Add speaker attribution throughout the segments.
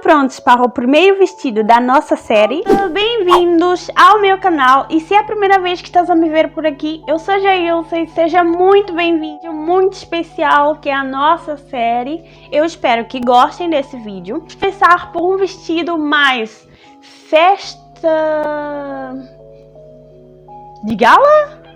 Speaker 1: prontos para o primeiro vestido da nossa série? Bem-vindos ao meu canal e se é a primeira vez que estás a me ver por aqui, eu sou a Jailson e seja muito bem-vindo, muito especial que é a nossa série. Eu espero que gostem desse vídeo. Vou começar por um vestido mais festa de gala?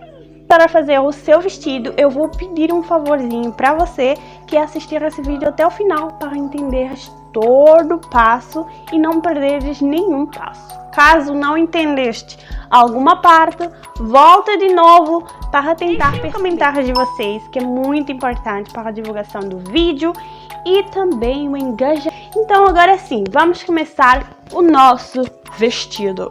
Speaker 1: Para fazer o seu vestido, eu vou pedir um favorzinho para você que é assistir esse vídeo até o final para entender todo o passo e não perderes nenhum passo. Caso não entendeste alguma parte, volta de novo para tentar perceber os comentários de vocês, que é muito importante para a divulgação do vídeo e também o engajamento. Então agora sim, vamos começar o nosso vestido.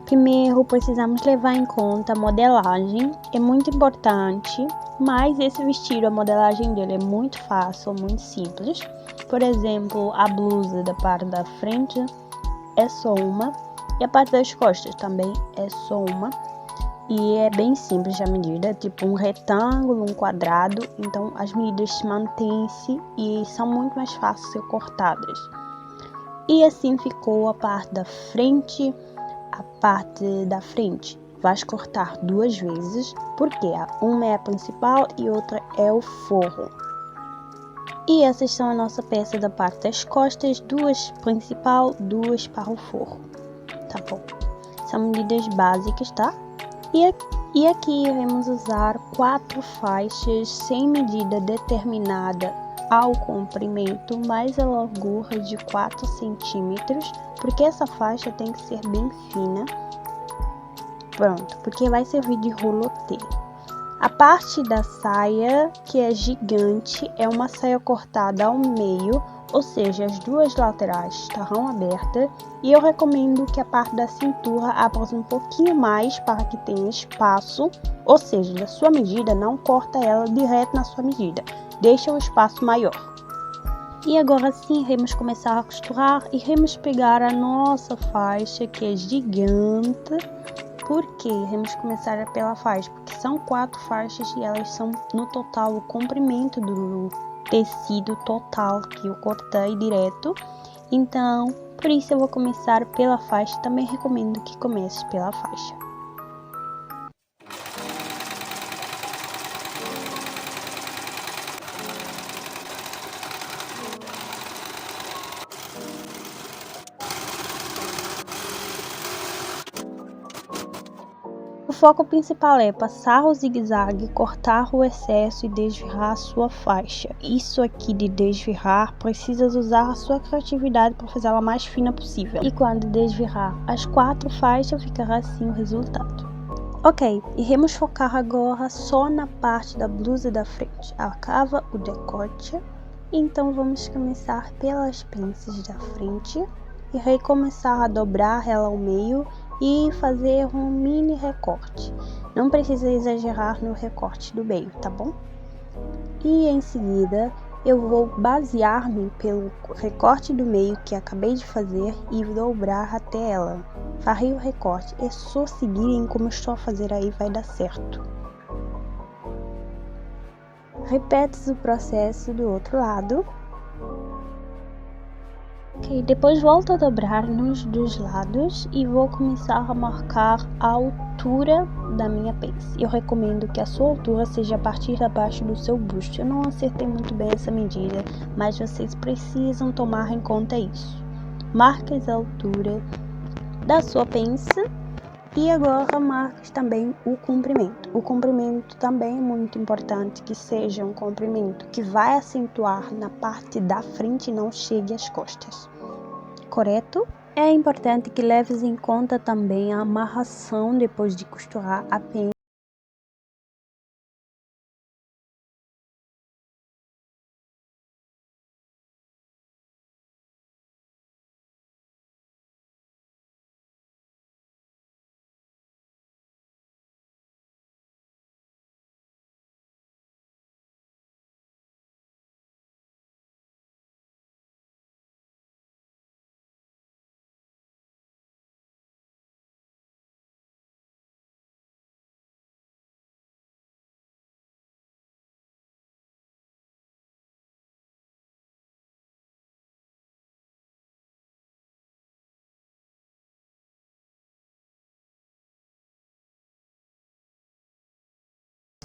Speaker 1: Primeiro, precisamos levar em conta a modelagem, é muito importante, mas esse vestido, a modelagem dele é muito fácil, muito simples. Por exemplo, a blusa da parte da frente é só uma, e a parte das costas também é só uma. E é bem simples a medida, é tipo um retângulo, um quadrado, então as medidas mantêm-se e são muito mais fáceis de ser cortadas. E assim ficou a parte da frente. A parte da frente vais cortar duas vezes, porque uma é a principal e outra é o forro. E essas são a nossa peça da parte das costas, duas principal, duas para o forro, tá bom? São medidas básicas, tá? E aqui iremos usar 4 faixas sem medida determinada ao comprimento, mais a largura de 4 centímetros, porque essa faixa tem que ser bem fina. Pronto, porque vai servir de rolotê. A parte da saia, que é gigante, é uma saia cortada ao meio, ou seja, as duas laterais estarão abertas, e eu recomendo que a parte da cintura abra um pouquinho mais para que tenha espaço, ou seja, da sua medida, não corta ela direto na sua medida, deixa o espaço maior. E agora sim, iremos começar a costurar e iremos pegar a nossa faixa, que é gigante. Por que iremos começar pela faixa? Porque são 4 faixas e elas são no total o comprimento do tecido total que eu cortei direto. Então, por isso eu vou começar pela faixa. Também recomendo que comeces pela faixa. O foco principal é passar o zigue-zague, cortar o excesso e desvirrar a sua faixa. Isso aqui de desvirrar, precisas usar a sua criatividade para fazer ela mais fina possível. E quando desvirrar as 4 faixas, ficará assim o resultado. Ok, iremos focar agora só na parte da blusa da frente. Acaba o decote, então vamos começar pelas pences da frente e recomeçar a dobrar ela ao meio e fazer um mini recorte. Não precisa exagerar no recorte do meio, tá bom? E em seguida eu vou basear-me pelo recorte do meio que acabei de fazer e dobrar até ela. Farei o recorte, é só seguirem como estou a fazer aí, vai dar certo. Repetes o processo do outro lado. Ok, depois volto a dobrar nos dois lados e vou começar a marcar a altura da minha pence. Eu recomendo que a sua altura seja a partir da baixo do seu busto. Eu não acertei muito bem essa medida, mas vocês precisam tomar em conta isso. Marques a altura da sua pence e agora marques também o comprimento. O comprimento também é muito importante que seja um comprimento que vai acentuar na parte da frente e não chegue às costas. Correto? É importante que leves em conta também a amarração depois de costurar a pence.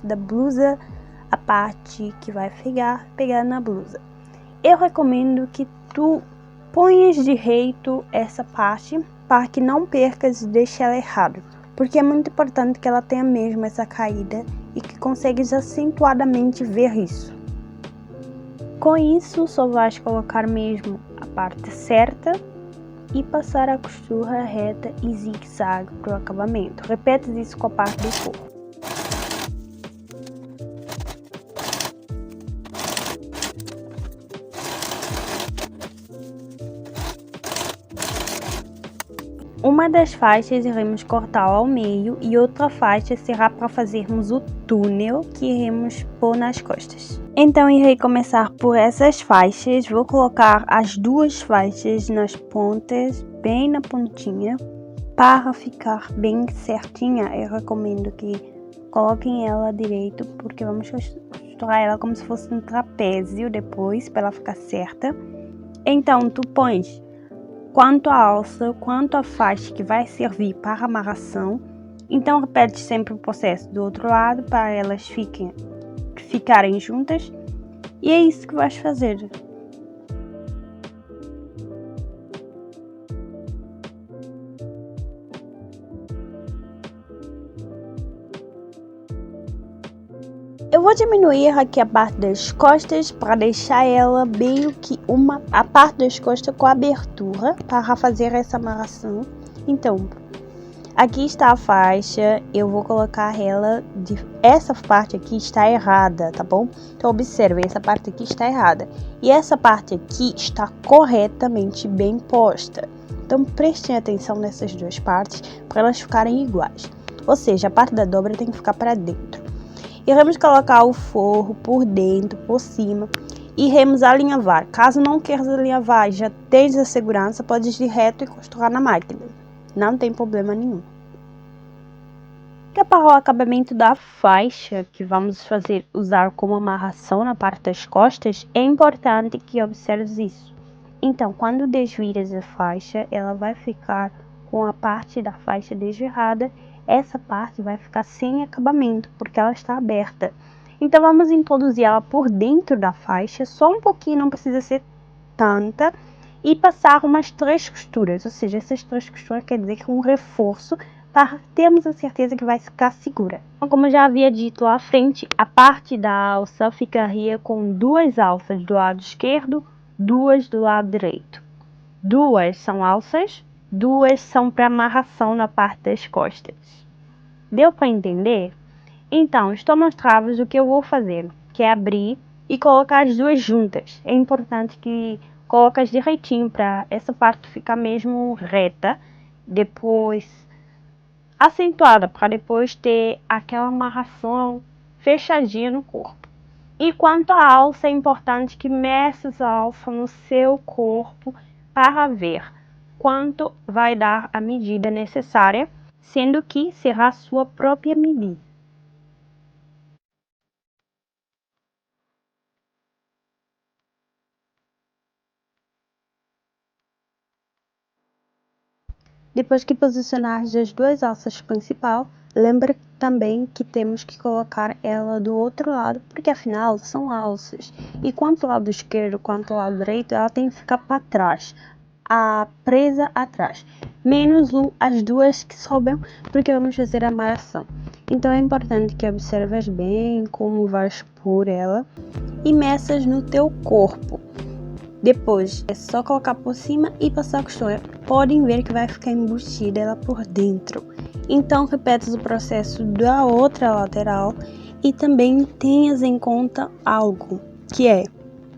Speaker 1: da blusa, a parte que vai pegar na blusa. Eu recomendo que tu ponhas direito essa parte para que não percas e deixe ela errado, porque é muito importante que ela tenha mesmo essa caída e que consegues acentuadamente ver isso. Com isso, só vais colocar mesmo a parte certa e passar a costura reta e zigue-zague para o acabamento. Repetes isso com a parte do forro. Uma das faixas iremos cortar ao meio e outra faixa será para fazermos o túnel que iremos pôr nas costas. Então irei começar por essas faixas, vou colocar as duas faixas nas pontas, bem na pontinha, para ficar bem certinha. Eu recomendo que coloquem ela direito, porque vamos costurar ela como se fosse um trapézio depois, para ela ficar certa. Então tu pões quanto a alça, quanto a faixa que vai servir para amarração. Então repete sempre o processo do outro lado para elas ficarem juntas. E é isso que vais fazer. Eu vou diminuir aqui a parte das costas para deixar ela meio que a parte das costas com abertura para fazer essa amarração. Então, aqui está a faixa, eu vou colocar ela essa parte aqui está errada, tá bom? Então observe, essa parte aqui está errada e essa parte aqui está corretamente bem posta. Então prestem atenção nessas duas partes para elas ficarem iguais. Ou seja, a parte da dobra tem que ficar para dentro. Iremos colocar o forro por dentro, por cima, e iremos alinhavar. Caso não queiras alinhavar, já tens a segurança, podes ir reto e costurar na máquina. Não tem problema nenhum. Para o acabamento da faixa, que vamos usar como amarração na parte das costas, é importante que observes isso. Então, quando desviras a faixa, ela vai ficar com a parte da faixa desvirada. Essa parte vai ficar sem acabamento, porque ela está aberta. Então, vamos introduzir ela por dentro da faixa, só um pouquinho, não precisa ser tanta, e passar umas 3 costuras, ou seja, essas 3 costuras quer dizer que um reforço para termos a certeza que vai ficar segura. Então, como eu já havia dito lá à frente, a parte da alça ficaria com 2 alças do lado esquerdo, 2 do lado direito. 2 são alças, 2 são para amarração na parte das costas. Deu para entender? Então, estou mostrando o que eu vou fazer, que é abrir e colocar as duas juntas. É importante que coloques direitinho para essa parte ficar mesmo reta, depois acentuada, para depois ter aquela amarração fechadinha no corpo. E quanto à alça, é importante que meças a alça no seu corpo para ver quanto vai dar a medida necessária, sendo que será a sua própria medida. Depois que posicionares as duas alças principais, lembra também que temos que colocar ela do outro lado, porque afinal são alças. E quanto ao lado esquerdo quanto ao lado direito, ela tem que ficar para trás, presa atrás. Menos as duas que sobram, porque vamos fazer a amarração. Então é importante que observes bem como vais pôr ela e meças no teu corpo. Depois é só colocar por cima e passar a costura. Podem ver que vai ficar embutida ela por dentro. Então repetes o processo da outra lateral e também tenhas em conta algo, que é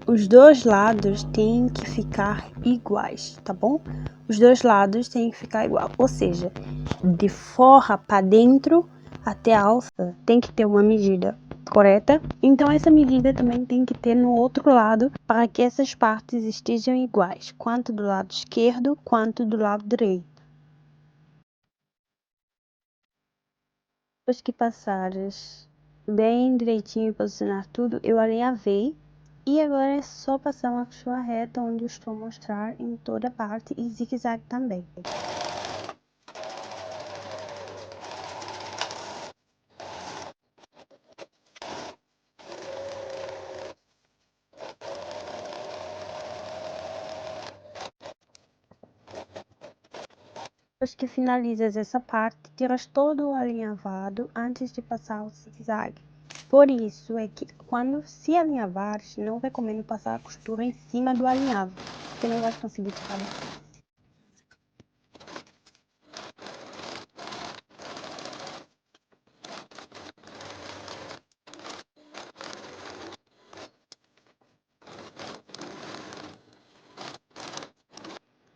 Speaker 1: os dois lados têm que ficar iguais, tá bom? Os dois lados têm que ficar igual, ou seja, de forra para dentro até a alça tem que ter uma medida correta. Então essa medida também tem que ter no outro lado para que essas partes estejam iguais, quanto do lado esquerdo quanto do lado direito. Depois que passares bem direitinho e posicionar tudo, eu alinhavei. E agora é só passar uma costura reta onde eu estou a mostrar em toda a parte e zigue-zague também. Depois que finalizas essa parte, tiras todo o alinhavado antes de passar o zigue-zague. Por isso é que quando se alinhavares, não recomendo passar a costura em cima do alinhavo, porque não vai conseguir tirar.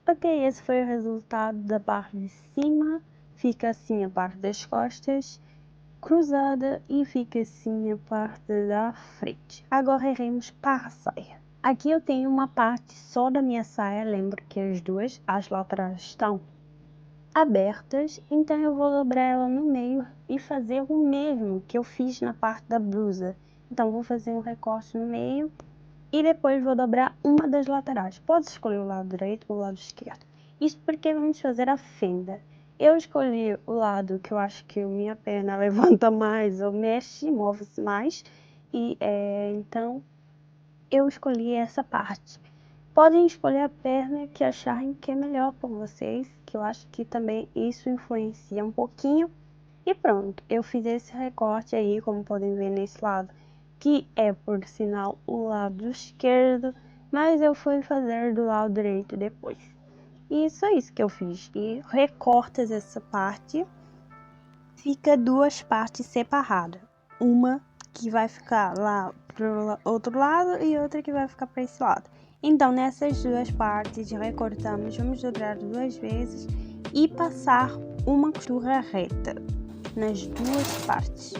Speaker 1: Ok, esse foi o resultado da parte de cima. Fica assim a parte das costas cruzada e fica assim a parte da frente. Agora iremos para a saia. Aqui eu tenho uma parte só da minha saia, lembro que as laterais estão abertas, então eu vou dobrar ela no meio e fazer o mesmo que eu fiz na parte da blusa. Então vou fazer um recorte no meio e depois vou dobrar uma das laterais. Pode escolher o lado direito ou o lado esquerdo. Isso porque vamos fazer a fenda. Eu escolhi o lado que eu acho que minha perna levanta mais ou mexe, move-se mais. E então eu escolhi essa parte. Podem escolher a perna que acharem que é melhor para vocês, que eu acho que também isso influencia um pouquinho. E pronto, eu fiz esse recorte aí, como podem ver nesse lado, que é por sinal o lado esquerdo, mas eu fui fazer do lado direito depois. E isso é isso que eu fiz. E recortas essa parte, fica duas partes separadas. Uma que vai ficar lá pro outro lado e outra que vai ficar para esse lado. Então, nessas duas partes recortamos, vamos dobrar 2 vezes e passar uma costura reta nas duas partes.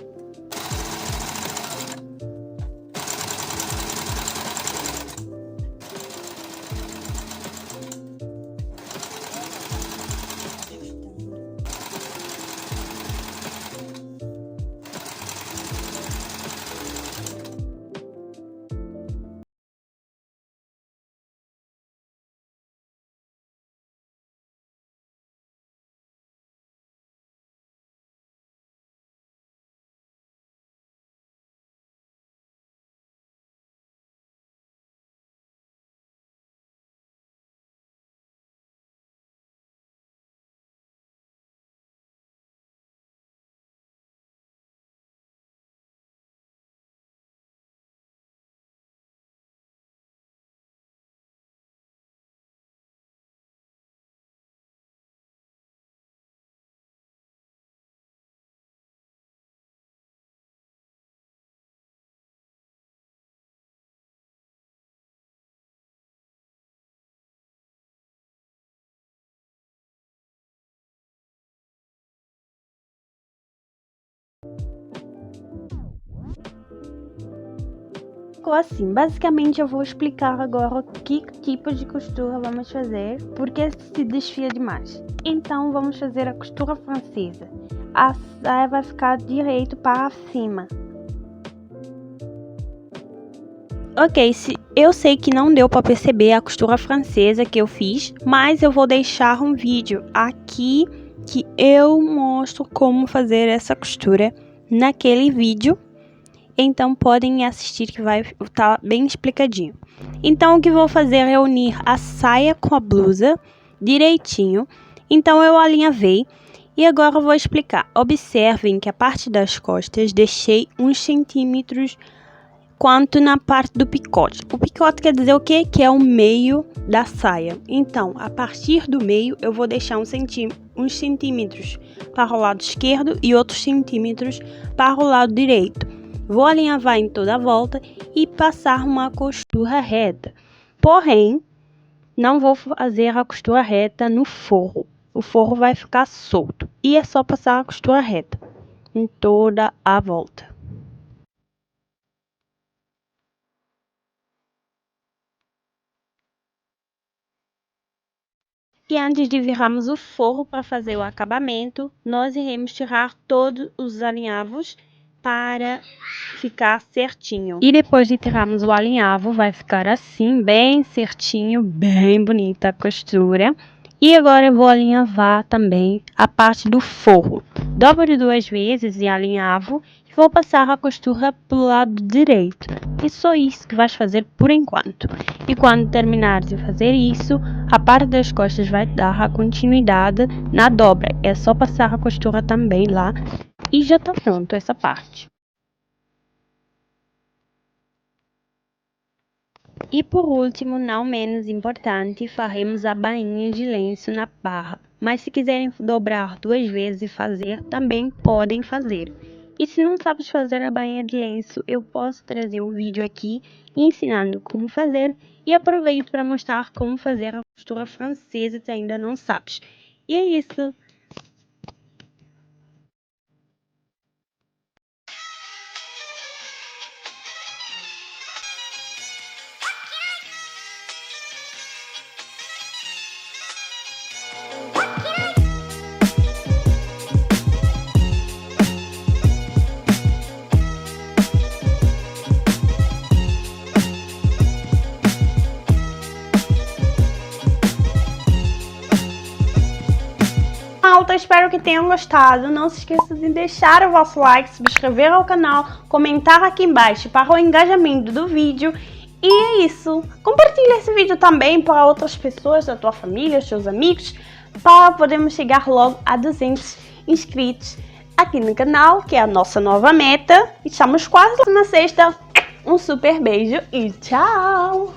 Speaker 1: Ficou assim. Basicamente eu vou explicar agora que tipo de costura vamos fazer, porque se desfia demais. Então vamos fazer a costura francesa. A saia vai ficar direito para cima. Ok, eu sei que não deu para perceber a costura francesa que eu fiz, mas eu vou deixar um vídeo aqui que eu mostro como fazer essa costura naquele vídeo. Então podem assistir que vai estar bem explicadinho. Então o que vou fazer é unir a saia com a blusa direitinho. Então eu alinhavei e agora eu vou explicar. Observem que a parte das costas deixei uns centímetros quanto na parte do picote. O picote quer dizer o quê? Que é o meio da saia. Então, a partir do meio, eu vou deixar uns centímetros para o lado esquerdo e outros centímetros para o lado direito. Vou alinhavar em toda a volta e passar uma costura reta. Porém, não vou fazer a costura reta no forro. O forro vai ficar solto. E é só passar a costura reta em toda a volta. E antes de virarmos o forro para fazer o acabamento, nós iremos tirar todos os alinhavos para ficar certinho. E depois de tirarmos o alinhavo, vai ficar assim, bem certinho, bem bonita a costura. E agora eu vou alinhavar também a parte do forro. Dobro 2 vezes e alinhavo e vou passar a costura para o lado direito. É só isso que vais fazer por enquanto. E quando terminares de fazer isso, A parte das costas vai dar a continuidade na dobra. É só passar a costura também lá e já tá pronto essa parte. E por último, não menos importante, faremos a bainha de lenço na barra. Mas se quiserem dobrar 2 vezes e fazer, também podem fazer. E se não sabes fazer a bainha de lenço, eu posso trazer um vídeo aqui ensinando como fazer e aproveito para mostrar como fazer a costura francesa se ainda não sabes. E é isso! Malta, espero que tenham gostado. Não se esqueça de deixar o vosso like, subscrever ao canal, comentar aqui embaixo para o engajamento do vídeo. E é isso. Compartilhe esse vídeo também para outras pessoas da tua família, seus amigos, para podermos chegar logo a 200 inscritos aqui no canal, que é a nossa nova meta. Estamos quase na sexta. Um super beijo e tchau!